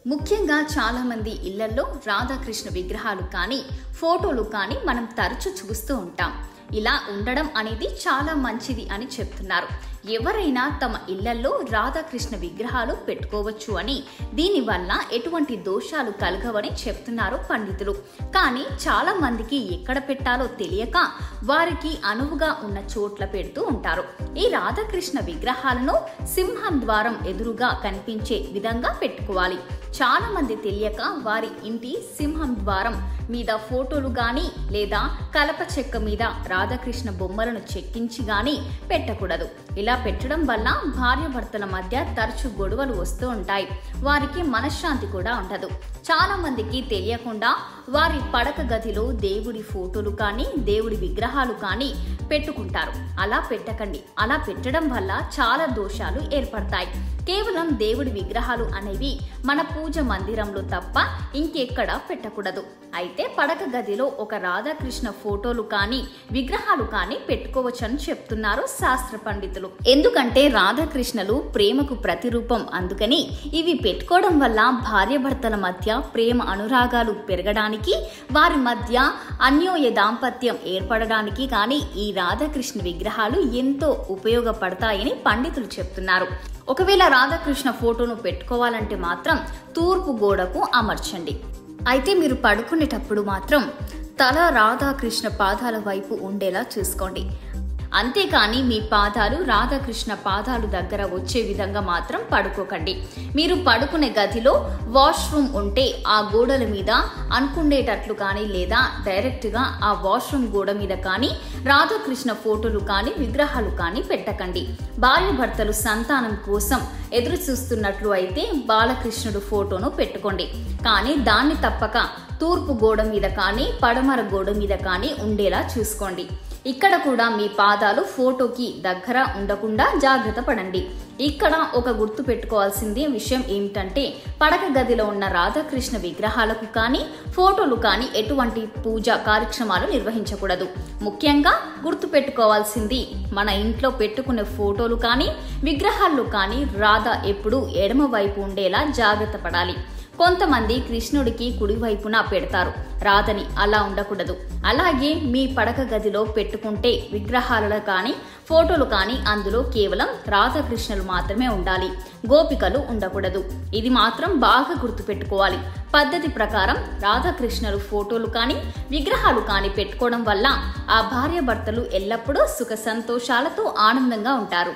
ముఖ్యంగా చాలా మంది ఇళ్లలో రాధాకృష్ణ విగ్రహాలు కానీ ఫోటోలు కానీ మనం తరచూ చూస్తూ ఉంటాం. ఇలా ఉండడం అనేది చాలా మంచిది అని చెప్తున్నారు. ఎవరైనా తమ ఇళ్లలో రాధాకృష్ణ విగ్రహాలు పెట్టుకోవచ్చు అని, దీనివల్ల ఎటువంటి దోషాలు కలగవని చెప్తున్నారు పండితులు. కానీ చాలా మందికి ఎక్కడ పెట్టాలో తెలియక వారికి అనువుగా ఉన్న చోట్ల పెడుతూ ఉంటారు. ఈ రాధాకృష్ణ విగ్రహాలను సింహం ద్వారం ఎదురుగా కనిపించే విధంగా పెట్టుకోవాలి. చాలా మంది తెలియక వారి ఇంటి సింహం ద్వారం మీద ఫోటోలు గాని లేదా కలప చెక్క మీద రాధాకృష్ణ బొమ్మలను చెక్కించి గాని పెట్టకూడదు. ఇలా పెట్టడం వల్ల భార్యాభర్తల మధ్య తరచు గొడవలు వస్తూ ఉంటాయి. వారికి మనశ్శాంతి కూడా ఉండదు. చాలా మందికి తెలియకుండా వారి పడక గదిలో దేవుడి ఫోటోలు కానీ దేవుడి విగ్రహాలు కానీ పెట్టుకుంటారు. అలా పెట్టకండి. అలా పెట్టడం వల్ల చాలా దోషాలు ఏర్పడతాయి. కేవలం దేవుడి విగ్రహాలు అనేవి మన పూజ మందిరంలో తప్ప ఇంకెక్కడా పెట్టకూడదు. అయితే పడక గదిలో ఒక రాధాకృష్ణ ఫోటోలు కానీ విగ్రహాలు కానీ పెట్టుకోవచ్చని చెప్తున్నారు శాస్త్ర పండితులు. ఎందుకంటే రాధాకృష్ణలు ప్రేమకు ప్రతిరూపం. అందుకని ఇవి పెట్టుకోవడం వల్ల భార్యాభర్తల మధ్య ప్రేమ అనురాగాలు పెరగడానికి, వారి మధ్య అన్యోన్య దాంపత్యం ఏర్పడడానికి కానీ ఈ రాధాకృష్ణ విగ్రహాలు ఎంతో ఉపయోగపడతాయని పండితులు చెప్తున్నారు. ఒకవేళ రాధాకృష్ణ ఫోటోను పెట్టుకోవాలంటే మాత్రం తూర్పు గోడకు అమర్చండి. అయితే మీరు పడుకునేటప్పుడు మాత్రం తల రాధాకృష్ణ పాదాల వైపు ఉండేలా చూసుకోండి. అంతేకాని మీ పాదాలు రాధాకృష్ణ పాదాలు దగ్గర వచ్చే విధంగా మాత్రం పడుకోకండి. మీరు పడుకునే గదిలో వాష్రూమ్ ఉంటే ఆ గోడల మీద అనుకుండేటట్లు కానీ లేదా డైరెక్ట్గా ఆ వాష్రూమ్ గోడ మీద కానీ రాధాకృష్ణ ఫోటోలు కానీ విగ్రహాలు కానీ పెట్టకండి. భార్యాభర్తలు సంతానం కోసం ఎదురు చూస్తున్నట్లు అయితే బాలకృష్ణుడు ఫోటోను పెట్టుకోండి. కానీ దాన్ని తప్పక తూర్పు గోడ మీద కానీ పడమర గోడ మీద కానీ ఉండేలా చూసుకోండి. ఇక్కడ కూడా మీ పాదాలు ఫోటోకి దగ్గర ఉండకుండా జాగ్రత్త పడండి. ఇక్కడ ఒక గుర్తు పెట్టుకోవాల్సింది విషయం ఏమిటంటే, పడక గదిలో ఉన్న రాధాకృష్ణ విగ్రహాలకు కానీ ఫోటోలు కానీ ఎటువంటి పూజా కార్యక్రమాలు నిర్వహించకూడదు. ముఖ్యంగా గుర్తు పెట్టుకోవాల్సింది, మన ఇంట్లో పెట్టుకునే ఫోటోలు కానీ విగ్రహాలు కానీ రాధ ఎప్పుడూ ఎడమ వైపు ఉండేలా జాగ్రత్త పడాలి. కొంతమంది కృష్ణుడికి కుడివైపున పెడతారు రాధని. అలా ఉండకూడదు. అలాగే మీ పడక గదిలో పెట్టుకుంటే విగ్రహాలు కానీ ఫోటోలు కానీ అందులో కేవలం రాధాకృష్ణులు మాత్రమే ఉండాలి. గోపికలు ఉండకూడదు. ఇది మాత్రం బాగా గుర్తుపెట్టుకోవాలి. పద్ధతి ప్రకారం రాధాకృష్ణులు ఫోటోలు కానీ విగ్రహాలు కానీ పెట్టుకోవడం వల్ల ఆ భార్యాభర్తలు ఎల్లప్పుడూ సుఖ సంతోషాలతో ఆనందంగా ఉంటారు.